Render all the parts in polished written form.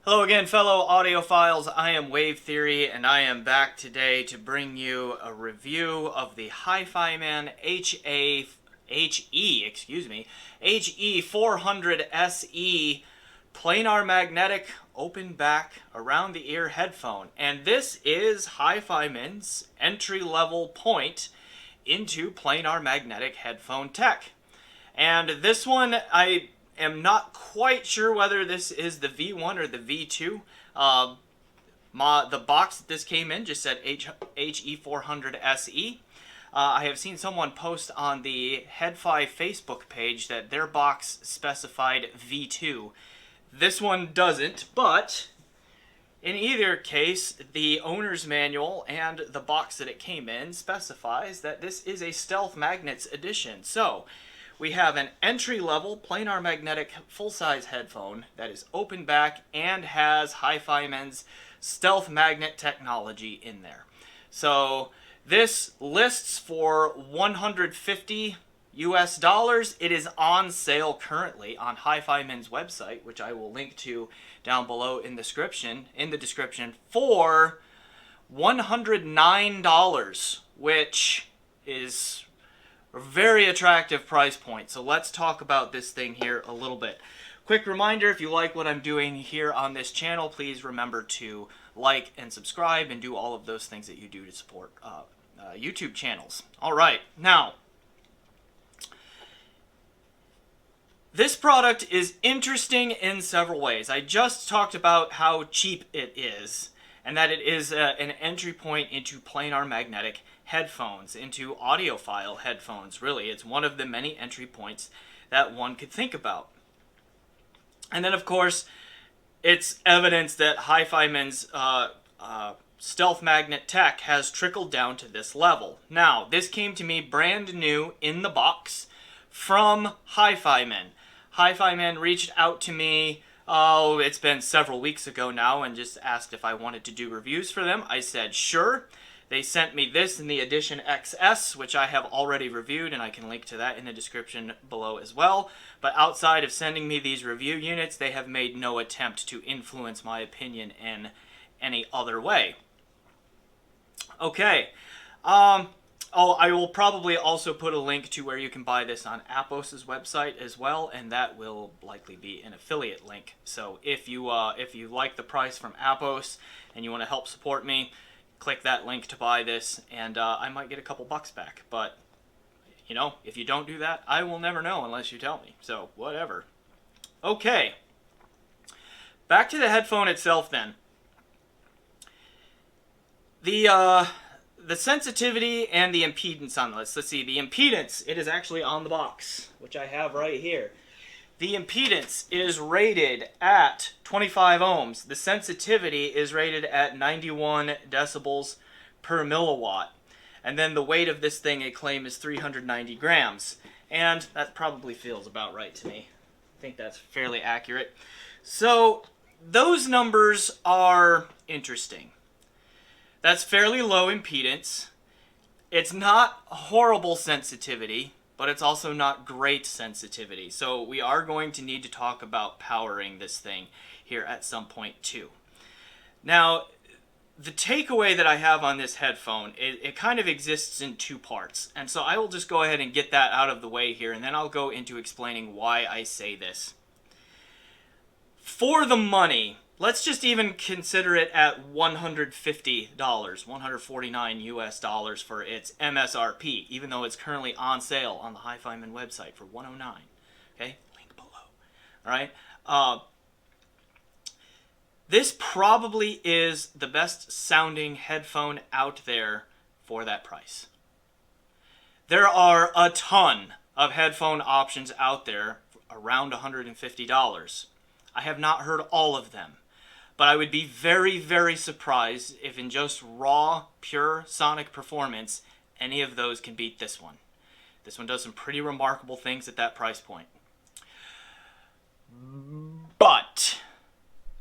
Hello again, fellow audiophiles. I am Wave Theory, and I am back today to bring you a review of the HiFiMan HE400se planar magnetic open back around the ear headphone. And this is HiFiMan's entry-level point into planar magnetic headphone tech. And this one, I am not quite sure whether this is the V1 or the V2. The box that this came in just said HE400se. I have seen someone post on the Headphone Facebook page that their box specified V2. This one doesn't, but in either case, the owner's manual and the box that it came in specifies that this is a Stealth Magnets edition. So we have an entry-level planar magnetic full-size headphone that is open back and has HiFiMan's Stealth Magnet technology in there. So this lists for $150 US. It is on sale currently on HiFiMan's website, which I will link to down below in the description for $109, which is a very attractive price point. So let's talk about this thing here a little bit. Quick reminder, if you like what I'm doing here on this channel, please remember to like and subscribe and do all of those things that you do to support YouTube channels. All right, now, this product is interesting in several ways. I just talked about how cheap it is, and that it is an entry point into planar magnetic headphones, into audiophile headphones, really. It's one of the many entry points that one could think about. And then, of course, it's evidence that HiFiMan's Stealth Magnet tech has trickled down to this level. Now, this came to me brand new in the box from HiFiMan. HiFiMan reached out to me, it's been several weeks ago now, and just asked if I wanted to do reviews for them. I said sure. They sent me this in the Edition XS, which I have already reviewed, and I can link to that in the description below as well. But outside of sending me these review units, they have made no attempt to influence my opinion in any other way. Okay. I will probably also put a link to where you can buy this on Apos's website as well, and that will likely be an affiliate link. So if you like the price from Apos and you want to help support me, click that link to buy this, and I might get a couple bucks back. But, you know, if you don't do that, I will never know unless you tell me. So, whatever. Okay. Back to the headphone itself, then. The sensitivity and the impedance on this. Let's see, the impedance, it is actually on the box, which I have right here. The impedance is rated at 25 ohms. The sensitivity is rated at 91 decibels per milliwatt. And then the weight of this thing, they claim, is 390 grams. And that probably feels about right to me. I think that's fairly accurate. So those numbers are interesting. That's fairly low impedance. It's not horrible sensitivity, but it's also not great sensitivity. So we are going to need to talk about powering this thing here at some point too. Now, the takeaway that I have on this headphone, it kind of exists in two parts. And so I will just go ahead and get that out of the way here, and then I'll go into explaining why I say this. For the money, let's just even consider it at $150, 149 US for its MSRP, even though it's currently on sale on the HiFiMan website for $109. Okay, link below. All right. This probably is the best sounding headphone out there for that price. There are a ton of headphone options out there around $150. I have not heard all of them. But I would be very, very surprised if in just raw, pure sonic performance, any of those can beat this one. This one does some pretty remarkable things at that price point. But,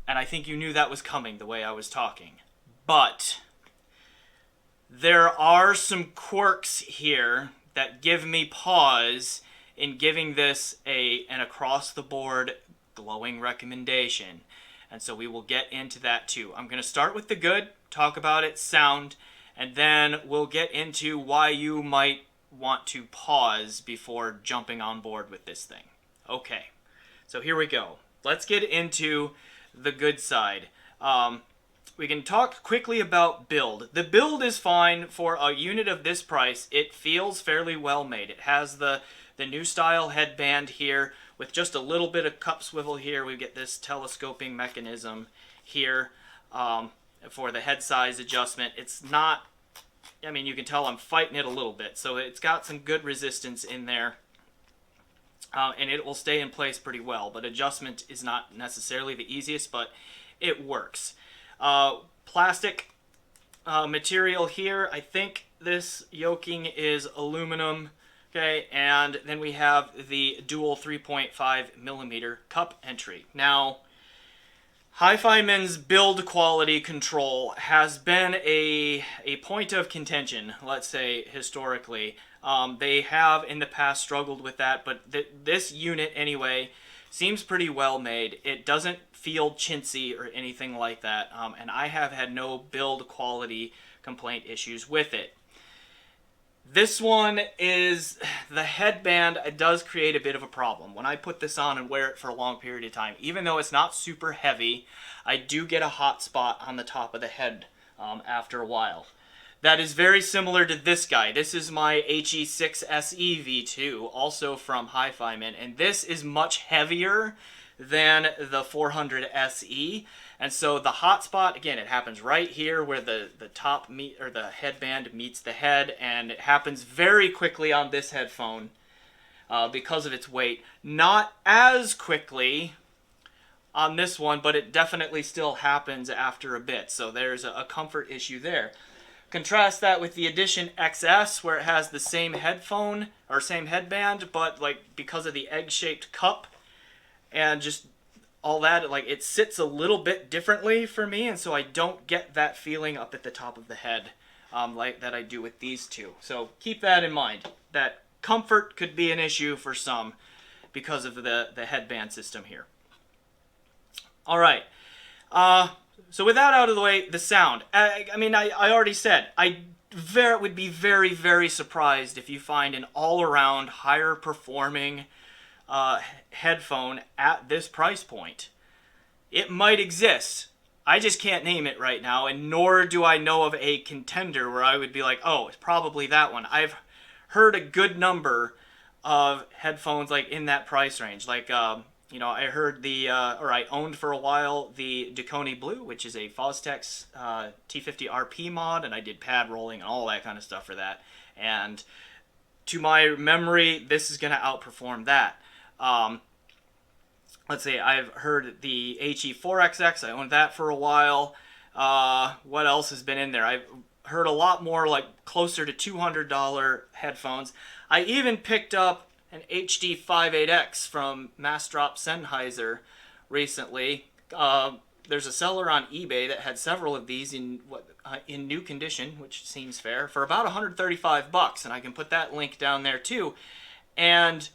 and I think you knew that was coming the way I was talking, but there are some quirks here that give me pause in giving this an across-the-board glowing recommendation. And so we will get into that too. I'm going to start with the good, talk about its sound, and then we'll get into why you might want to pause before jumping on board with this thing. Okay, so here we go. Let's get into the good side. We can talk quickly about build. The build is fine for a unit of this price. It feels fairly well made. It has the new style headband here with just a little bit of cup swivel here. We get this telescoping mechanism here for the head size adjustment. It's not, I mean, you can tell I'm fighting it a little bit. So it's got some good resistance in there. And it will stay in place pretty well. But adjustment is not necessarily the easiest, but it works. Plastic material here. I think this yoking is aluminum. Okay, and then we have the dual 3.5 millimeter cup entry. Now, HiFiMan's build quality control has been a point of contention, let's say, historically. They have in the past struggled with that, but this unit, anyway, seems pretty well made. It doesn't feel chintzy or anything like that, and I have had no build quality complaint issues with it. This one is, the headband, it does create a bit of a problem. When I put this on and wear it for a long period of time, even though it's not super heavy, I do get a hot spot on the top of the head after a while. That is very similar to this guy. This is my HE400se V2, also from HiFiMan, and this is much heavier than the 400se. And so the hot spot, again, it happens right here where the top or the headband meets the head, and it happens very quickly on this headphone because of its weight. Not as quickly on this one, but it definitely still happens after a bit. So there's a comfort issue there. Contrast that with the Edition XS, where it has the same headphone or same headband, but like because of the egg-shaped cup and just all that, like it sits a little bit differently for me, and so I don't get that feeling up at the top of the head like that I do with these two. So keep that in mind. That comfort could be an issue for some because of the headband system here. All right. So with that out of the way, the sound. I mean, I already said, I would be very, very surprised if you find an all-around, higher-performing headphone at this price point. It might exist. I just can't name it right now, and nor do I know of a contender where I would be like, oh, it's probably that one. I've heard a good number of headphones like in that price range. Like, you know, I heard or I owned for a while the Duconi Blue, which is a Fostex T50RP mod, and I did pad rolling and all that kind of stuff for that. And to my memory, this is going to outperform that. Let's see, I've heard the HE400se, I owned that for a while. What else has been in there? I've heard a lot more, like closer to $200 headphones. I even picked up an HD58X from Massdrop Sennheiser recently. There's a seller on eBay that had several of these in new condition, which seems fair, for about $135, and I can put that link down there too. And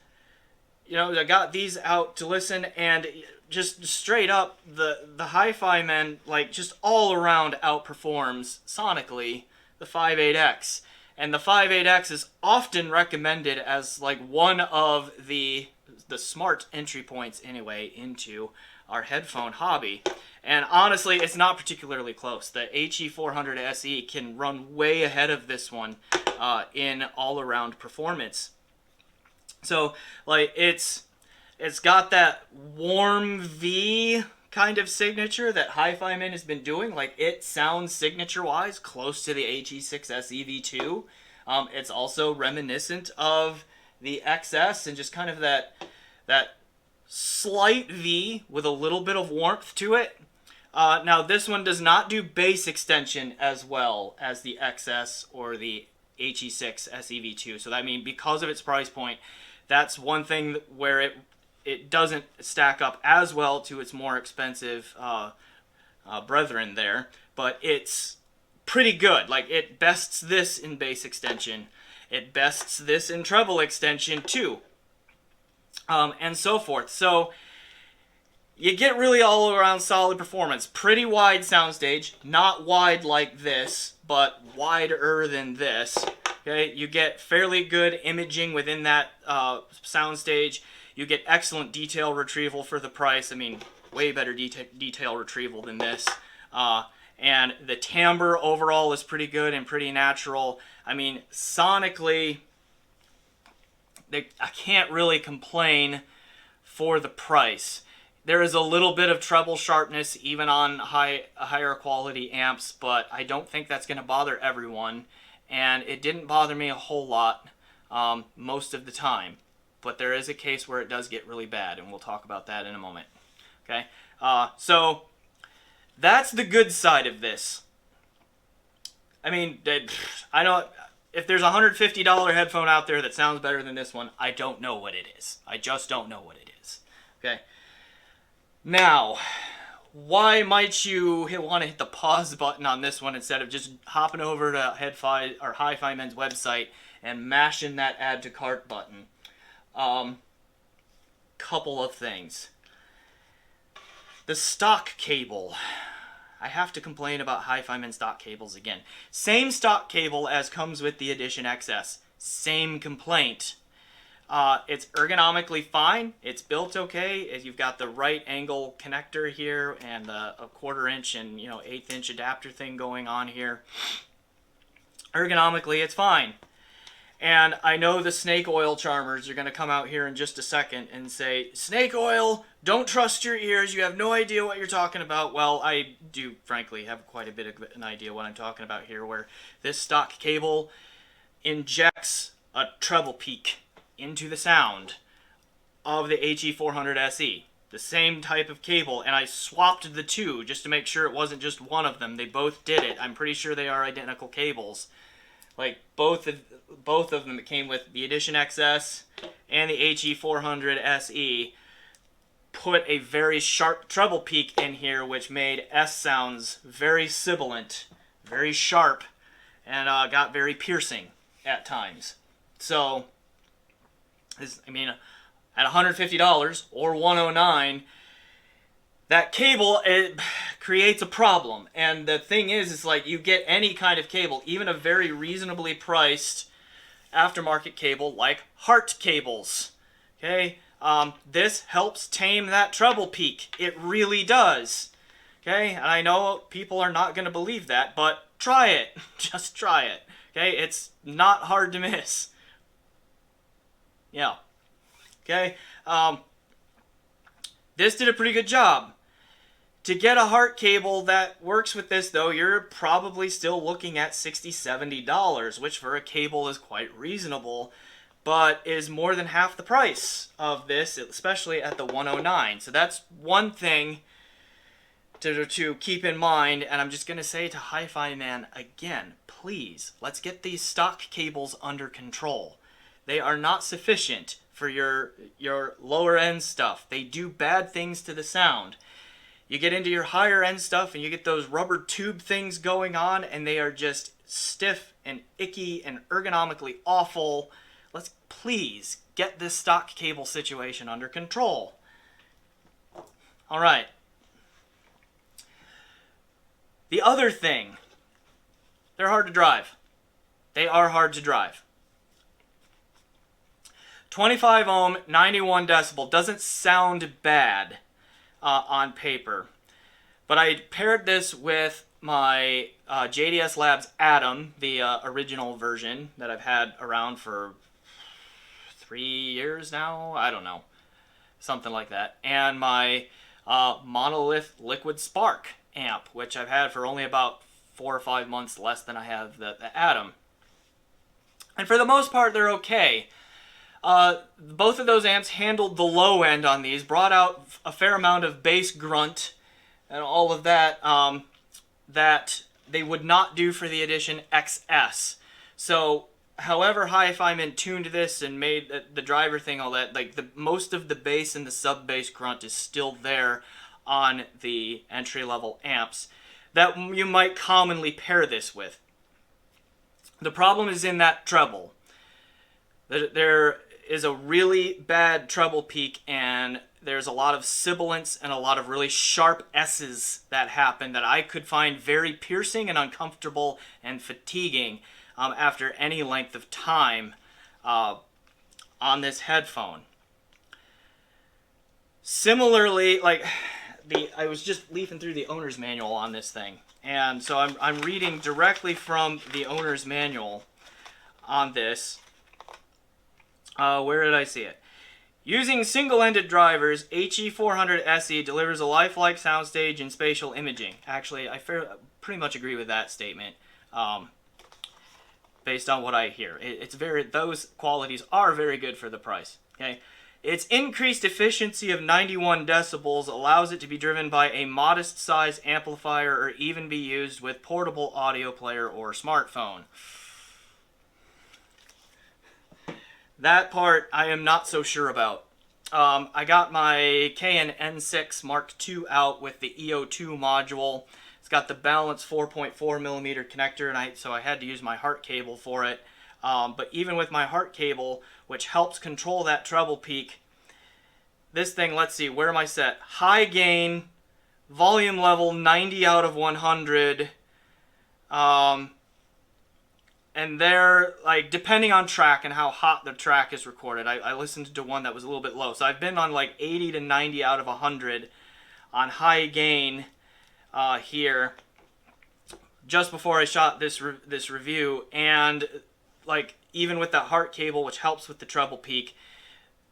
you know, I got these out to listen, and just straight up, the HiFiMan, like, just all around outperforms sonically the 58X. And the 58X is often recommended as like one of the smart entry points anyway into our headphone hobby. And honestly, it's not particularly close. The HE400se can run way ahead of this one in all-around performance. So, like, it's got that warm V kind of signature that HiFiMan has been doing. Like, it sounds signature-wise close to the HE400se V2. It's also reminiscent of the XS and just kind of that slight V with a little bit of warmth to it. Now, this one does not do bass extension as well as the XS or the HE400se V2. So that means because of its price point, that's one thing where it doesn't stack up as well to its more expensive brethren there, but it's pretty good. Like, it bests this in bass extension. It bests this in treble extension too, and so forth. So you get really all around solid performance. Pretty wide soundstage, not wide like this, but wider than this. Okay, you get fairly good imaging within that soundstage. You get excellent detail retrieval for the price. I mean, way better detail retrieval than this. And the timbre overall is pretty good and pretty natural. I mean, sonically, I can't really complain for the price. There is a little bit of treble sharpness even on higher quality amps, but I don't think that's going to bother everyone. And it didn't bother me a whole lot most of the time. But there is a case where it does get really bad, and we'll talk about that in a moment. Okay, so that's the good side of this. I mean, I don't. If there's a $150 headphone out there that sounds better than this one, I don't know what it is. I just don't know what it is. Okay. Now, why might you want to hit the pause button on this one instead of just hopping over to HiFiMan's website and mashing that add to cart button? Couple of things. The stock cable. I have to complain about HiFiMan stock cables again. Same stock cable as comes with the Edition XS. Same complaint. It's ergonomically fine. It's built okay. You've got the right angle connector here and a 1/4 inch and 1/8 inch adapter thing going on here. Ergonomically, it's fine. And I know the snake oil charmers are going to come out here in just a second and say, snake oil, don't trust your ears, you have no idea what you're talking about. Well, I do, frankly, have quite a bit of an idea what I'm talking about here, where this stock cable injects a treble peak into the sound of the HE400se. The same type of cable, and I swapped the two just to make sure it wasn't just one of them. They both did it. I'm pretty sure they are identical cables. Like, both of them that came with the Edition XS and the HE400se put a very sharp treble peak in here, which made S sounds very sibilant, very sharp, and got very piercing at times. So, I mean, at $150 or $109, that cable, it creates a problem. And the thing is like, you get any kind of cable, even a very reasonably priced aftermarket cable like Hart cables. Okay, this helps tame that treble peak. It really does. Okay, and I know people are not going to believe that, but try it. Just try it. Okay, it's not hard to miss. Yeah. Okay, this did a pretty good job. To get a Hart cable that works with this, though, you're probably still looking at $60, $70, which for a cable is quite reasonable, but is more than half the price of this, especially at the $109. So that's one thing to keep in mind, and I'm just going to say to HiFiMan again, please, let's get these stock cables under control. They are not sufficient for your lower end stuff. They do bad things to the sound. You get into your higher end stuff and you get those rubber tube things going on and they are just stiff and icky and ergonomically awful. Let's please get this stock cable situation under control. All right. The other thing, they're hard to drive. They are hard to drive. 25 ohm, 91 decibel doesn't sound bad on paper, but I paired this with my JDS Labs Atom, the original version that I've had around for 3 years now, I don't know, something like that, and my Monolith Liquid Spark amp, which I've had for only about 4 or 5 months less than I have the Atom. And for the most part, they're okay. Both of those amps handled the low end on these, brought out a fair amount of bass grunt and all of that that they would not do for the Edition XS. So, however HiFiMan tuned this and made the driver thing, all that, like most of the bass and the sub-bass grunt is still there on the entry-level amps that you might commonly pair this with. The problem is in that treble. There is a really bad treble peak, and there's a lot of sibilance and a lot of really sharp S's that happen that I could find very piercing and uncomfortable and fatiguing after any length of time on this headphone. Similarly, like I was just leafing through the owner's manual on this thing, and so I'm reading directly from the owner's manual on this. Where did I see it? Using single-ended drivers, HE400se delivers a lifelike soundstage and spatial imaging. Actually, I pretty much agree with that statement, based on what I hear. Those qualities are very good for the price. Okay. Its increased efficiency of 91 decibels allows it to be driven by a modest-sized amplifier or even be used with portable audio player or smartphone. That part I am not so sure about. I got my Canon N6 Mark II out with the EO2 module. It's got the balanced 4.4mm connector, so I had to use my heart cable for it. But even with my heart cable, which helps control that treble peak, this thing, let's see, where am I set? High gain, volume level 90 out of 100. And they're, like, depending on track and how hot the track is recorded, I listened to one that was a little bit low. So I've been on, like, 80 to 90 out of 100 on high gain here just before I shot this review. And, like, even with that heart cable, which helps with the treble peak,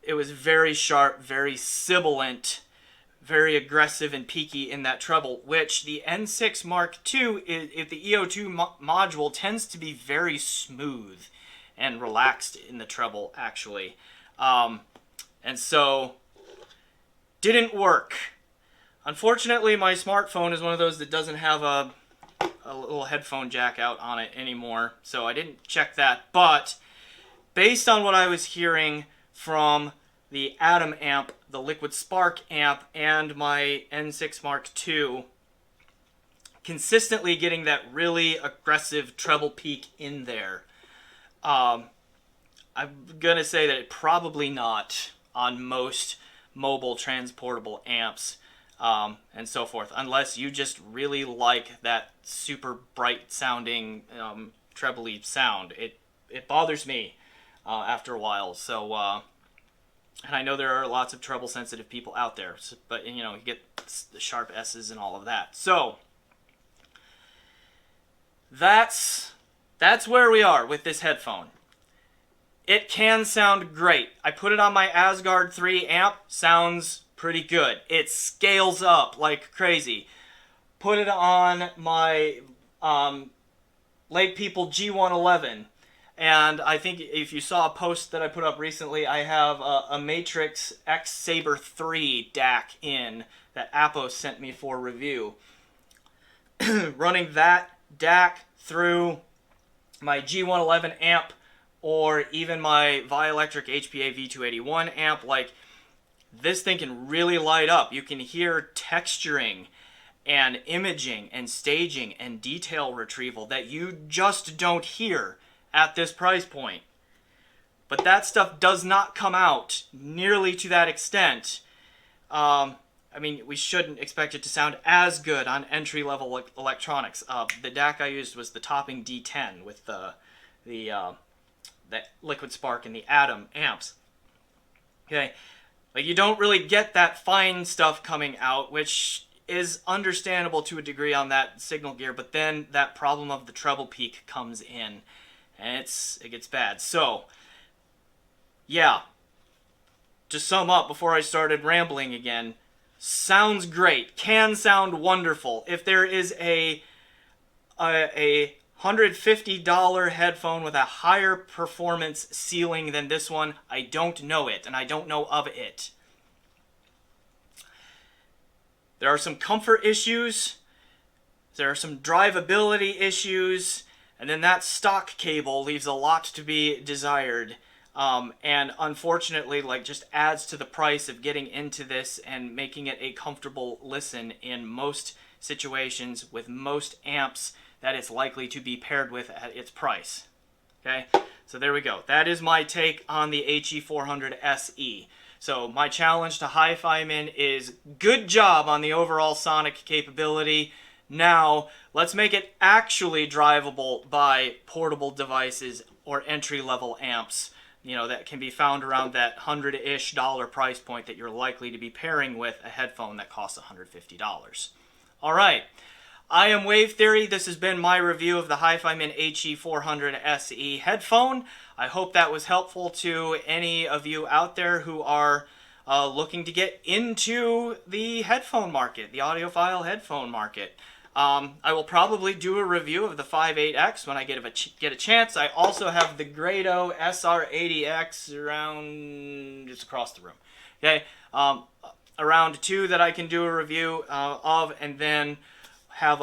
it was very sharp, very sibilant, very aggressive and peaky in that treble, which the N6 Mark II, the EO2 module tends to be very smooth and relaxed in the treble, actually. And so, didn't work. Unfortunately, my smartphone is one of those that doesn't have a little headphone jack out on it anymore, so I didn't check that. But based on what I was hearing from the Atom amp, the Liquid Spark amp, and my N6 Mark II, consistently getting that really aggressive treble peak in there, I'm going to say that it probably not on most mobile transportable amps and so forth, unless you just really like that super bright sounding treble-y sound. It bothers me after a while, so and I know there are lots of treble sensitive people out there, but you know, you get the sharp S's and all of that. So that's where we are with this headphone. It can sound great. I put it on my Asgard 3 amp, sounds pretty good. It scales up like crazy. Put it on my Lake People G111. And I think if you saw a post that I put up recently, I have a Matrix X Saber 3 DAC in that Apos sent me for review. Running that DAC through my G111 amp or even my Vielectric HPA V281 amp, like, this thing can really light up. You can hear texturing and imaging and staging and detail retrieval that you just don't hear at this price point. But that stuff does not come out nearly to that extent. I mean, we shouldn't expect it to sound as good on entry-level electronics. The DAC I used was the Topping D10 with the Liquid Spark and the Atom amps. Okay, like, you don't really get that fine stuff coming out, which is understandable to a degree on that signal gear, but then that problem of the treble peak comes in. And it gets bad. So, yeah. To sum up before I started rambling again, sounds great. Can sound wonderful. If there is a $150 headphone with a higher performance ceiling than this one, I don't know it, and I don't know of it. There are some comfort issues. There are some drivability issues. And then that stock cable leaves a lot to be desired. And unfortunately, like, just adds to the price of getting into this and making it a comfortable listen in most situations with most amps that it's likely to be paired with at its price. Okay? So there we go. That is my take on the HE400se. So my challenge to HiFiMan is good job on the overall sonic capability. Now, let's make it actually drivable by portable devices or entry-level amps, that can be found around that $100-ish price point that you're likely to be pairing with a headphone that costs $150. All right. I am Wave Theory. This has been my review of the HiFiMan HE400se headphone. I hope that was helpful to any of you out there who are looking to get into the headphone market, the audiophile headphone market. I will probably do a review of the 5.8X when I get a chance. I also have the Grado SR80X around, it's across the room. Okay, around 2 that I can do a review of, and then have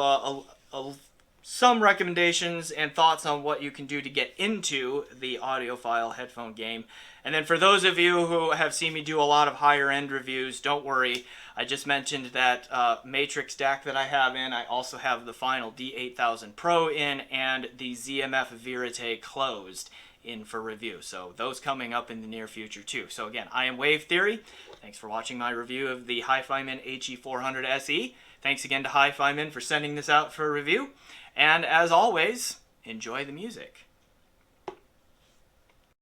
some recommendations and thoughts on what you can do to get into the audiophile headphone game. And then for those of you who have seen me do a lot of higher end reviews, don't worry. I just mentioned that Matrix DAC that I have in. I also have the final D8000 Pro in and the ZMF Verite closed in for review. So those coming up in the near future too. So again, I am Wave Theory. Thanks for watching my review of the HiFiMan HE400se. Thanks again to HiFiMan for sending this out for a review. And as always, enjoy the music.